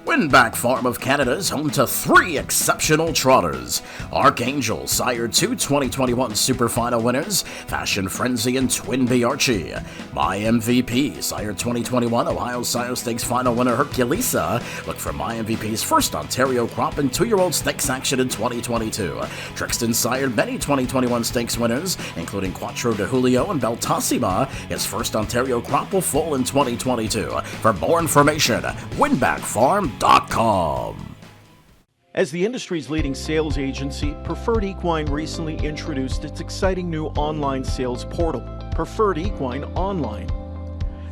Winback Farm of Canada is home to 3 exceptional trotters. Archangel, sired 2 2021 Super Final winners, Fashion Frenzy and Twin Bee Archie. My MVP, sired 2021 Ohio Sire Stakes Final winner Herculesa. Look for My MVP's first Ontario crop and 2-year-old stakes action in 2022. Trixton sired many 2021 stakes winners, including Quattro de Julio and Beltassima. His first Ontario crop will fall in 2022. For more information, winbackfarm.com. As the industry's leading sales agency, Preferred Equine recently introduced its exciting new online sales portal, Preferred Equine Online.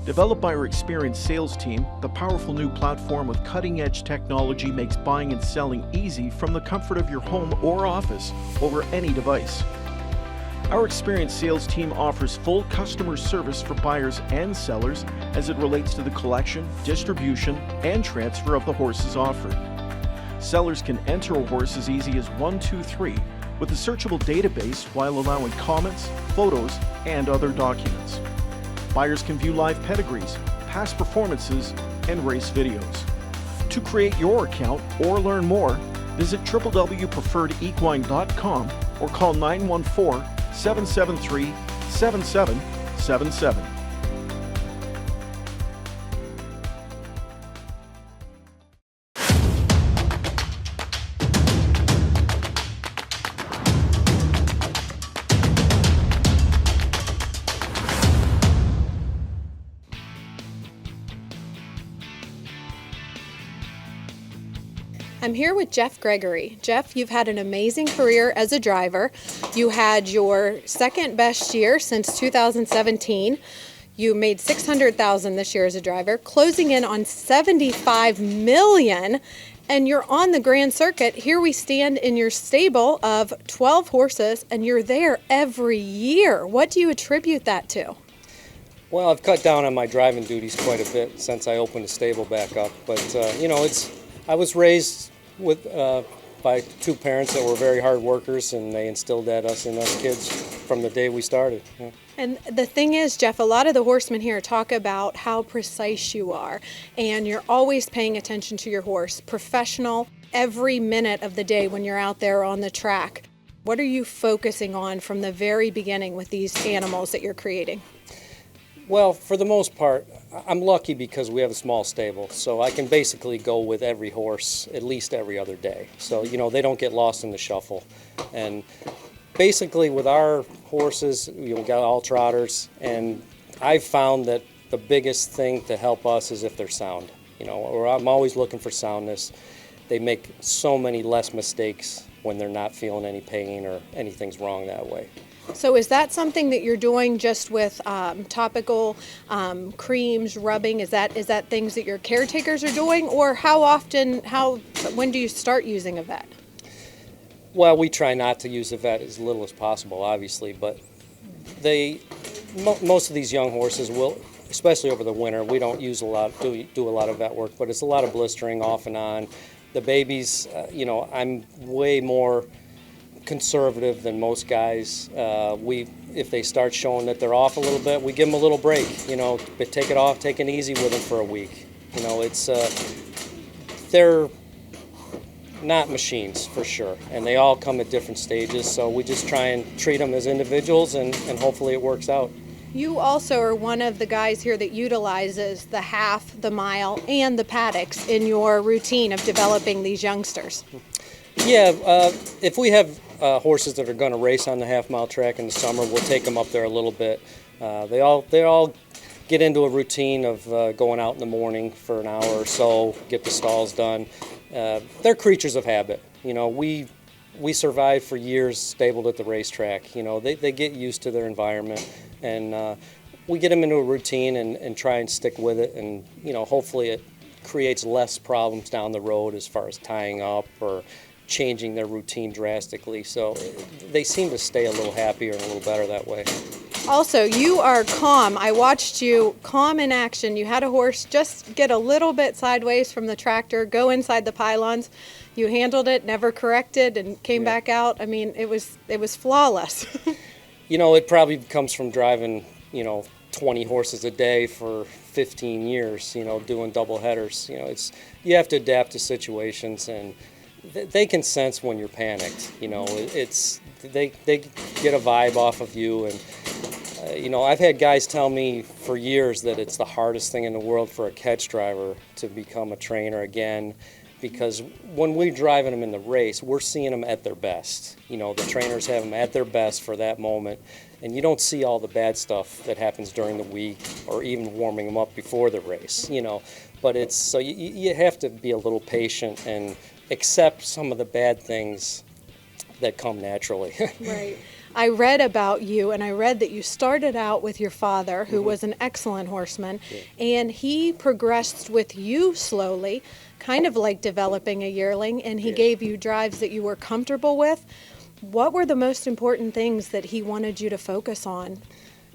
Developed by our experienced sales team, the powerful new platform with cutting-edge technology makes buying and selling easy from the comfort of your home or office over any device. Our experienced sales team offers full customer service for buyers and sellers as it relates to the collection, distribution, and transfer of the horses offered. Sellers can enter a horse as easy as 1, 2, 3 with a searchable database while allowing comments, photos, and other documents. Buyers can view live pedigrees, past performances, and race videos. To create your account or learn more, visit www.preferredequine.com or call 914-773-7777. I'm here with Jeff Gregory. Jeff, you've had an amazing career as a driver. You had your second best year since 2017. You made $600,000 this year as a driver, closing in on $75 million, and you're on the Grand Circuit. Here we stand in your stable of 12 horses, and you're there every year. What do you attribute that to? Well, I've cut down on my driving duties quite a bit since I opened the stable back up, but I was raised by 2 parents that were very hard workers, and they instilled that in us kids from the day we started. Yeah. And the thing is, Jeff, a lot of the horsemen here talk about how precise you are, and you're always paying attention to your horse, professional every minute of the day when you're out there on the track. What are you focusing on from the very beginning with these animals that you're creating? Well, for the most part, I'm lucky because we have a small stable, so I can basically go with every horse at least every other day. So, they don't get lost in the shuffle. And basically with our horses, we got all trotters, and I've found that the biggest thing to help us is if they're sound. Or I'm always looking for soundness. They make so many less mistakes when they're not feeling any pain or anything's wrong that way. So is that something that you're doing just with topical creams, rubbing? Is that things that your caretakers are doing, or when do you start using a vet? Well, we try not to use the vet as little as possible, obviously, but most of these young horses will, especially over the winter. We don't use do a lot of vet work, but it's a lot of blistering off and on. The babies, I'm way more conservative than most guys. If they start showing that they're off a little bit, we give them a little break. But take it off, take it easy with them for a week. They're not machines for sure, and they all come at different stages. So we just try and treat them as individuals, and hopefully it works out. You also are one of the guys here that utilizes the half, the mile, and the paddocks in your routine of developing these youngsters. Yeah, if we have horses that are going to race on the half-mile track in the summer, we'll take them up there a little bit. They all get into a routine of going out in the morning for an hour or so, get the stalls done. They're creatures of habit. We survived for years stabled at the racetrack. They get used to their environment, and we get them into a routine and try and stick with it, and hopefully it creates less problems down the road as far as tying up or changing their routine drastically. So they seem to stay a little happier and a little better that way. Also, you are calm. I watched you calm in action. You had a horse just get a little bit sideways from the tractor, go inside the pylons. You handled it, never corrected, and came back out. I mean, it was flawless. It probably comes from driving, 20 horses a day for 15 years, doing double headers. You have to adapt to situations, and they can sense when you're panicked. They get a vibe off of you, and I've had guys tell me for years that it's the hardest thing in the world for a catch driver to become a trainer again, because when we're driving them in the race, we're seeing them at their best. The trainers have them at their best for that moment, and you don't see all the bad stuff that happens during the week or even warming them up before the race. But it's so you have to be a little patient and accept some of the bad things that come naturally. Right. I read about you, and I read that you started out with your father, who was an excellent horseman, and he progressed with you slowly, kind of like developing a yearling, and he gave you drives that you were comfortable with. What were the most important things that he wanted you to focus on?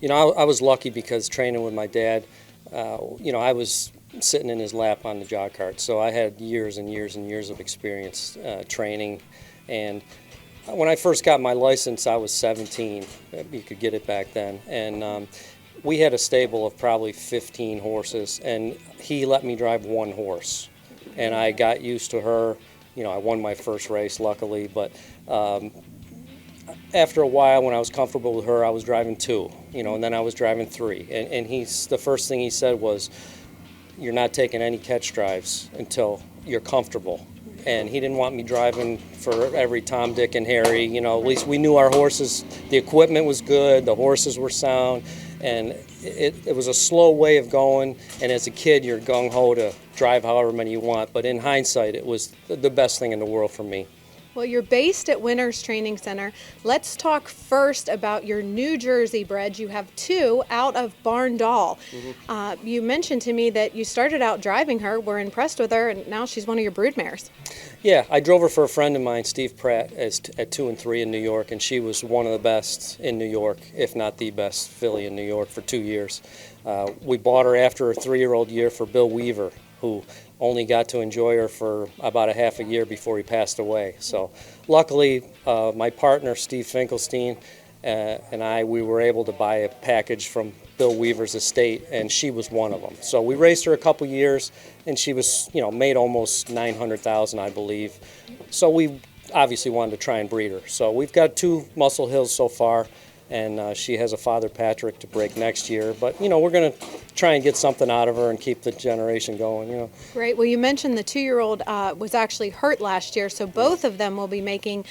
I was lucky because training with my dad, I was sitting in his lap on the jog cart, so I had years and years and years of experience training. And when I first got my license, I was 17. You could get it back then. And we had a stable of probably 15 horses, and he let me drive one horse. And I got used to her. I won my first race, luckily, but after a while, when I was comfortable with her, I was driving two, and then I was driving three. And the first thing he said was, "You're not taking any catch drives until you're comfortable." And he didn't want me driving for every Tom, Dick, and Harry. At least we knew our horses, the equipment was good, the horses were sound, and it was a slow way of going. And as a kid, you're gung-ho to drive however many you want. But in hindsight, it was the best thing in the world for me. Well, you're based at Winners Training Center. Let's talk first about your New Jersey breds. You have two out of Barn Doll. You mentioned to me that you started out driving her, were impressed with her, and now she's one of your brood mares. Yeah, I drove her for a friend of mine, Steve Pratt, at 2 and 3 in New York, and she was one of the best in New York, if not the best filly in New York for 2 years. We bought her after her 3-year-old year for Bill Weaver, who only got to enjoy her for about a half a year before he passed away. So luckily, my partner, Steve Finkelstein, and we were able to buy a package from Bill Weaver's estate, and she was one of them. So we raced her a couple years, and she was, made almost $900,000, I believe. So we obviously wanted to try and breed her. So we've got 2 Muscle Hills so far, and she has a Father Patrick to break next year. But, we're going to try and get something out of her and keep the generation going, Great. Well, you mentioned the 2-year-old was actually hurt last year, so both of them will be making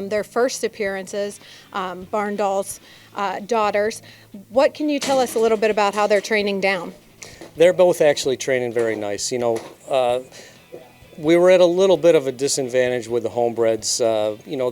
their first appearances, Barn Doll's daughters. What can you tell us a little bit about how they're training down? They're both actually training very nice. We were at a little bit of a disadvantage with the homebreds.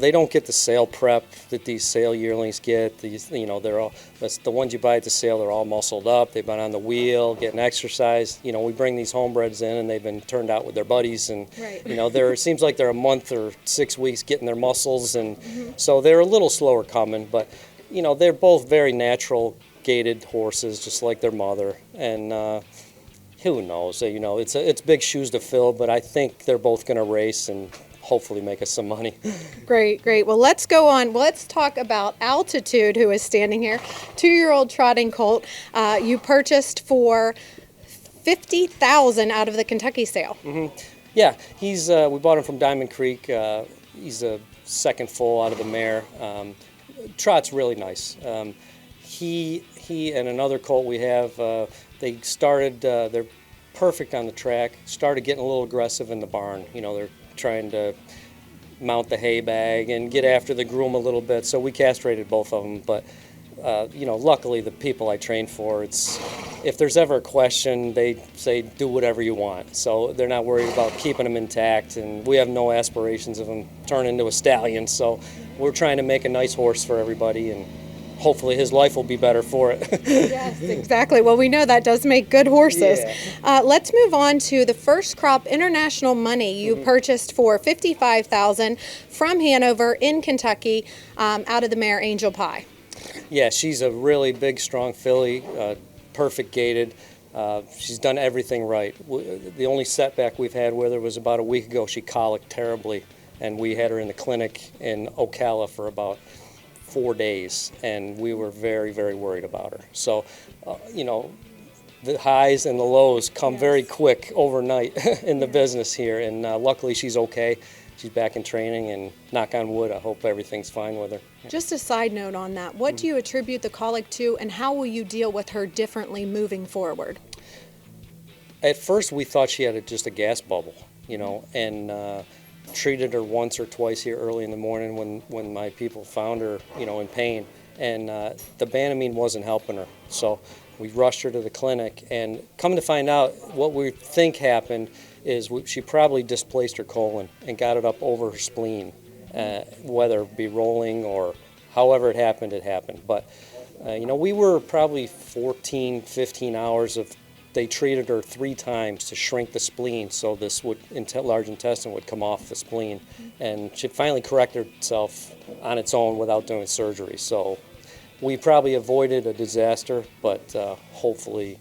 They don't get the sale prep that these sale yearlings get. These, they're all, the ones you buy at the sale, they're all muscled up. They've been on the wheel, getting exercise. We bring these homebreds in, and they've been turned out with their buddies. And, right. it seems like they're a month or 6 weeks getting their muscles. And so they're a little slower coming. But, they're both very natural gaited horses, just like their mother. And, who knows? It's big shoes to fill, but I think they're both going to race and hopefully make us some money. Great, great. Well, let's go on. Let's talk about Altitude, who is standing here. 2-year-old trotting colt. You purchased for $50,000 out of the Kentucky sale. Yeah, we bought him from Diamond Creek. He's a second foal out of the mare. Trot's really nice. He and another colt we have. They started, they're perfect on the track, started getting a little aggressive in the barn. They're trying to mount the hay bag and get after the groom a little bit, so we castrated both of them. But, luckily the people I train for, if there's ever a question, they say do whatever you want. So they're not worried about keeping them intact, and we have no aspirations of them turning into a stallion. So we're trying to make a nice horse for everybody, and hopefully his life will be better for it. Yes, exactly. Well, we know that does make good horses. Yeah. Let's move on to the First Crop International Money you purchased for $55,000 from Hanover in Kentucky out of the mare Angel Pie. Yeah, she's a really big, strong filly, perfect gaited. She's done everything right. The only setback we've had with her was about a week ago. She colicked terribly, and we had her in the clinic in Ocala for about 4 days, and we were very, very worried about her. So, the highs and the lows come very quick overnight in the business here, and luckily she's okay. She's back in training, and knock on wood, I hope everything's fine with her. Just a side note on that, what do you attribute the colic to, and how will you deal with her differently moving forward? At first we thought she had just a gas bubble, and treated her once or twice here early in the morning when my people found her, in pain, and the Banamine wasn't helping her. So we rushed her to the clinic, and come to find out, what we think happened is she probably displaced her colon and got it up over her spleen, whether it be rolling or however it happened, it happened. But, we were probably 14, 15 hours of, they treated her 3 times to shrink the spleen so this large intestine would come off the spleen. And she finally corrected itself on its own without doing surgery. So we probably avoided a disaster, but hopefully,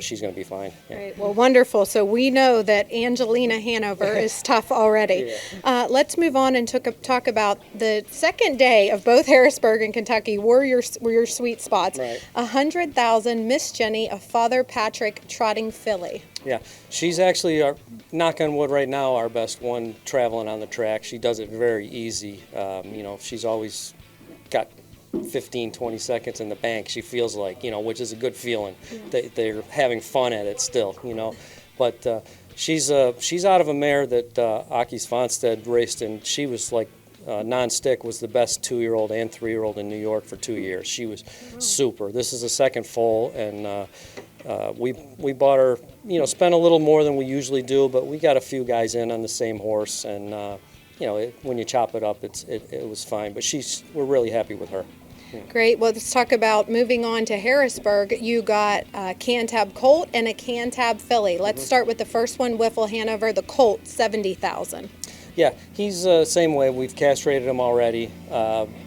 she's going to be fine. Yeah. Great. Well, wonderful. So we know that Angelina Hanover is tough already. Yeah. Let's move on and talk about the second day of both Harrisburg and Kentucky were your sweet spots. Right. 100,000 Miss Jenny of Father Patrick trotting filly. Yeah, she's actually, knock on wood right now, our best one traveling on the track. She does it very easy. She's always got 15, 20 seconds in the bank, she feels like, which is a good feeling. They're having fun at it still, But she's out of a mare that Aki's Fonstead raced, and she was like, non-stick was the best 2-year-old and 3-year-old in New York for 2 years. She was super. This is a second foal, and we bought her, spent a little more than we usually do, but we got a few guys in on the same horse, and when you chop it up, it was fine. But we're really happy with her. Great. Well, let's talk about moving on to Harrisburg. You got a Cantab Colt and a Cantab filly. Let's start with the first one, Whiffle Hanover, the Colt, 70,000. Yeah, he's the same way. We've castrated him already,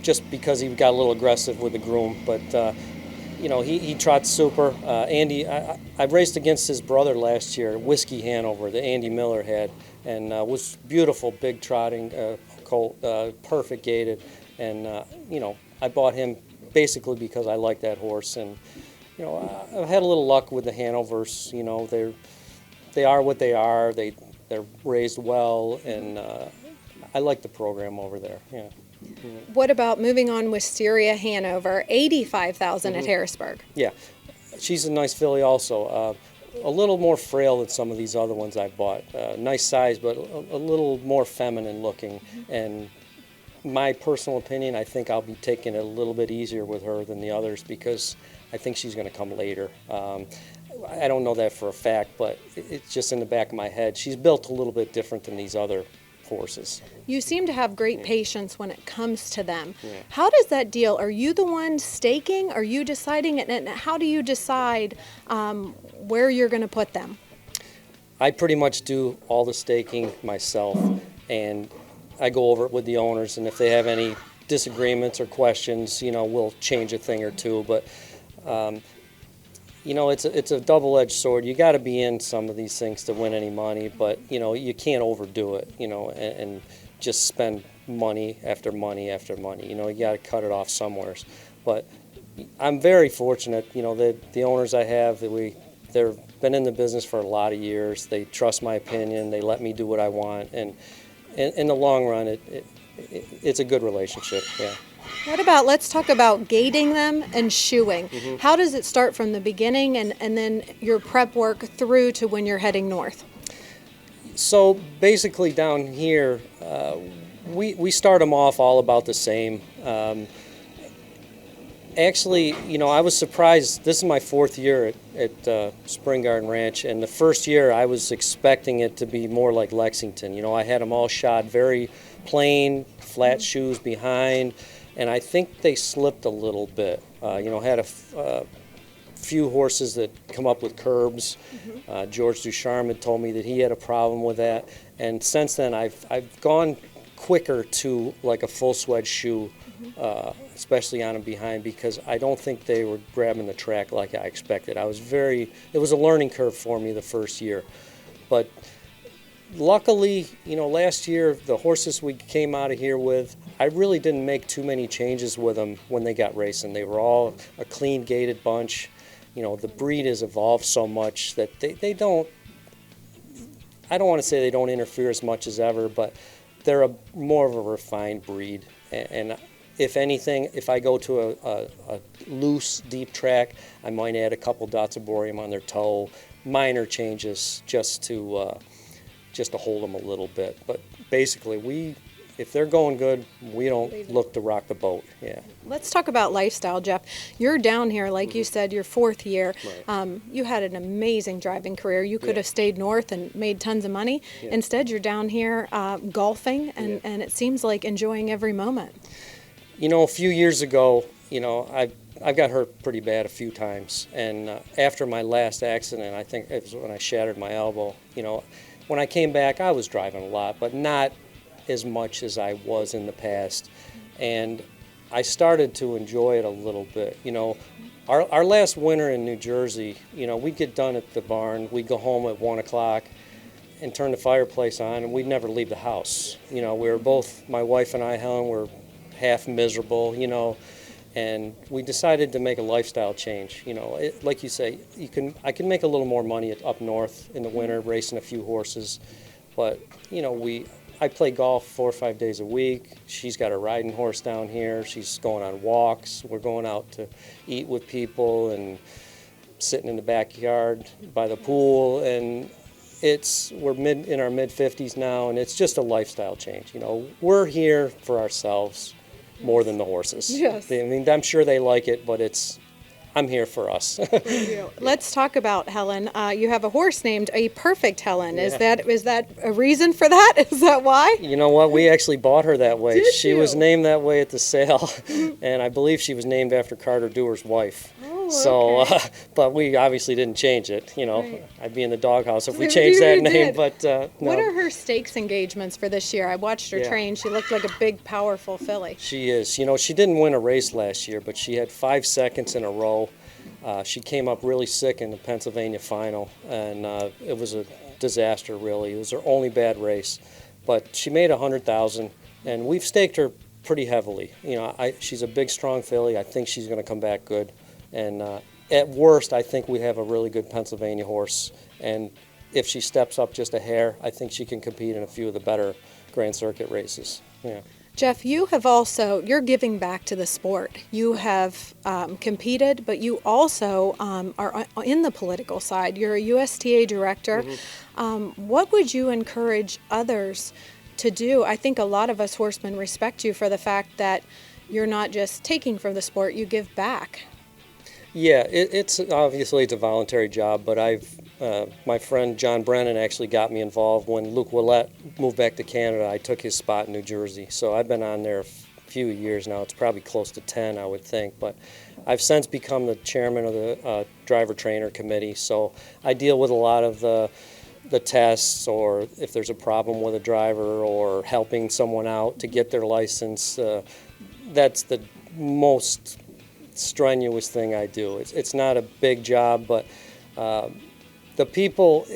just because he got a little aggressive with the groom. But he trots super. Andy, I raced against his brother last year, Whiskey Hanover, that Andy Miller had, and was beautiful, big trotting colt, perfect gaited, and I bought him basically because I like that horse, and I've had a little luck with the Hanovers. They are what they are. They're raised well, and I like the program over there. Yeah. What about moving on Wisteria Hanover, 85,000 at Harrisburg? Yeah, she's a nice filly also. A little more frail than some of these other ones I bought. Nice size, but a little more feminine looking. And my personal opinion, I think I'll be taking it a little bit easier with her than the others because I think she's going to come later. I don't know that for a fact, but it's just in the back of my head. She's built a little bit different than these other horses. You seem to have great patience when it comes to them. Yeah. How does that deal? Are you the one staking? Are you deciding it? And how do you decide where you're going to put them? I pretty much do all the staking myself, and I go over it with the owners, and if they have any disagreements or questions, we'll change a thing or two. But it's a double-edged sword. You got to be in some of these things to win any money, but you can't overdo it, and just spend money after money after money. You got to cut it off somewhere. But I'm very fortunate, the owners I have, they've been in the business for a lot of years. They trust my opinion. They let me do what I want, and in the long run, it's a good relationship. Yeah. What about, let's talk about gating them and shoeing. How does it start from the beginning and then your prep work through to when you're heading north? So basically down here, we start them off all about the same. Actually, I was surprised. This is my 4th year at Spring Garden Ranch, and the first year I was expecting it to be more like Lexington. I had them all shod very plain, flat shoes behind, and I think they slipped a little bit. Had a few horses that come up with curbs. George Ducharme had told me that he had a problem with that, and since then I've gone quicker to like a full sweat shoe, especially on them behind, because I don't think they were grabbing the track like I expected. It was a learning curve for me the first year. But luckily, last year, the horses we came out of here with, I really didn't make too many changes with them when they got racing. They were all a clean gated bunch. You know, the breed has evolved so much that they don't, I don't want to say they don't interfere as much as ever, but they're more of a refined breed. And if anything, if I go to a loose, deep track, I might add a couple dots of boreum on their toe, minor changes just to hold them a little bit. But basically, if they're going good, we don't look to rock the boat. Yeah. Let's talk about lifestyle, Jeff. You're down here, like you said, your 4th year. Right. You had an amazing driving career. You could have stayed north and made tons of money. Yeah. Instead, you're down here golfing, and it seems like enjoying every moment. You know, a few years ago, you know, I got hurt pretty bad a few times. And after my last accident, I think it was when I shattered my elbow, you know, when I came back, I was driving a lot, but not as much as I was in the past, and I started to enjoy it a little bit. You know, our last winter in New Jersey, you know, we'd get done at the barn, we'd go home at 1 o'clock and turn the fireplace on, and we'd never leave the house. You know, we were both, my wife and I, Helen, were half miserable, you know, and we decided to make a lifestyle change. You know, like you say, I can make a little more money up north in the winter racing a few horses, but you know, I play golf 4 or 5 days a week. She's got a riding horse down here. She's going on walks. We're going out to eat with people and sitting in the backyard by the pool. And we're in our mid-50s now, and it's just a lifestyle change. You know, we're here for ourselves more than the horses. Yes. I mean, I'm sure they like it, but I'm here for us. Let's talk about Helen. You have a horse named a Perfect Helen. Yeah. Is that a reason for that? Is that why? You know what? We actually bought her that way. Did she you? was named that way at the sale, and I believe she was named after Carter Dewar's wife. Oh, so, okay. But we obviously didn't change it. You know, Right. I'd be in the doghouse if we You changed that really name. did. But no. What are her stakes engagements for this year? I watched her Yeah. train. She looked like a big, powerful filly. She is. You know, she didn't win a race last year, but she had 5 seconds in a row. She came up really sick in the Pennsylvania final, and it was a disaster, really. It was her only bad race. But she made $100,000, and we've staked her pretty heavily. You know, she's a big, strong filly. I think she's going to come back good. And at worst, I think we have a really good Pennsylvania horse. And if she steps up just a hair, I think she can compete in a few of the better Grand Circuit races. Yeah. Jeff, you're giving back to the sport. You have competed, but you also are in the political side. You're a USTA director. What would you encourage others to do? I think a lot of us horsemen respect you for the fact that you're not just taking from the sport, you give back. Yeah, it's obviously it's a voluntary job, but my friend John Brennan actually got me involved when Luke Willett moved back to Canada. I took his spot in New Jersey, so I've been on there a few years now. It's probably close to 10, I would think, but I've since become the chairman of the driver trainer committee, so I deal with a lot of the tests, or if there's a problem with a driver or helping someone out to get their license. That's the most strenuous thing I do. It's not a big job, but the people,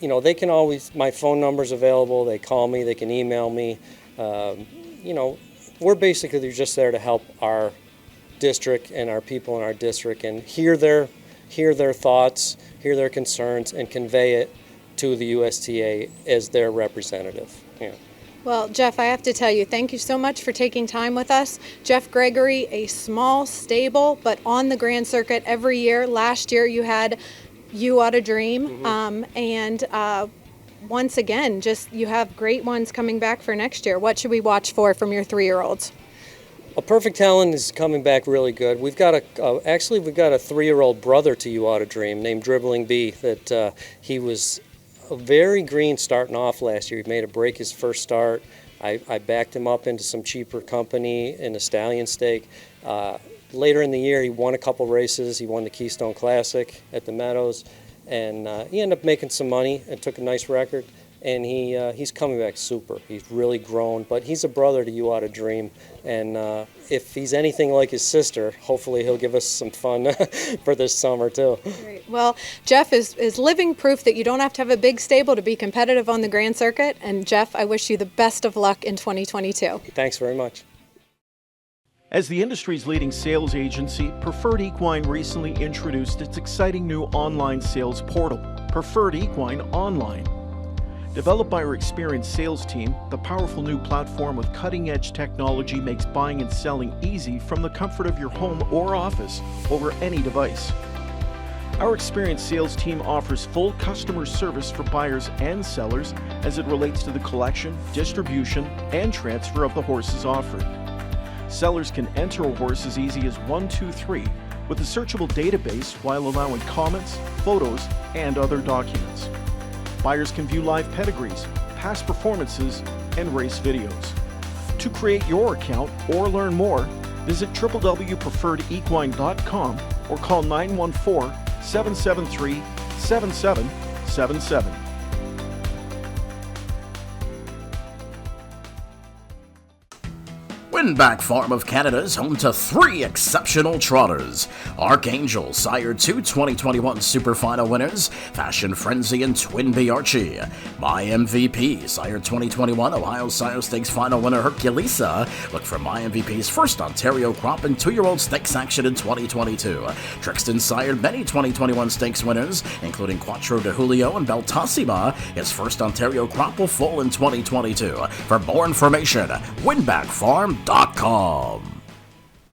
you know, they can always, my phone number's available, they call me, they can email me. You know, we're basically just there to help our district and our people in our district and hear their thoughts, hear their concerns, and convey it to the USTA as their representative. Yeah. Well, Jeff, I have to tell you, thank you so much for taking time with us. Jeff Gregory, a small stable, but on the Grand Circuit every year. Last year you had You Ought to Dream, and once again, just you have great ones coming back for next year. What should we watch for from your 3-year-olds? A Perfect Helen is coming back really good. We've got a 3-year-old brother to You Ought to Dream named Dribbling Bee that he was very green starting off last year. He made a break his first start. I backed him up into some cheaper company in a stallion stake. Later in the year, he won a couple races. He won the Keystone Classic at the Meadows, and he ended up making some money and took a nice record. And he's coming back super. He's really grown, but he's a brother to You Ought to Dream. And if he's anything like his sister, hopefully he'll give us some fun for this summer too. Great. Well, Jeff is living proof that you don't have to have a big stable to be competitive on the Grand Circuit. And Jeff, I wish you the best of luck in 2022. Thanks very much. As the industry's leading sales agency, Preferred Equine recently introduced its exciting new online sales portal, Preferred Equine Online. Developed by our experienced sales team, the powerful new platform with cutting-edge technology makes buying and selling easy from the comfort of your home or office over any device. Our experienced sales team offers full customer service for buyers and sellers as it relates to the collection, distribution, and transfer of the horses offered. Sellers can enter a horse as easy as 1, 2, 3 with a searchable database while allowing comments, photos, and other documents. Buyers can view live pedigrees, past performances, and race videos. To create your account or learn more, visit www.preferredequine.com or call 914-773-7777. Winback Farm of Canada is home to 3 exceptional trotters. Archangel, Sire 2 2021 Super Final winners, Fashion Frenzy and Twinbee Archie. My MVP, Sire 2021 Ohio Sire Stakes Final winner Herculesa. Look for My MVP's first Ontario Crop and 2-year-old stakes action in 2022. Trixton sired many 2021 stakes winners, including Quattro de Julio and Beltassima. His first Ontario Crop will foal in 2022. For more information, winbackfarm.com.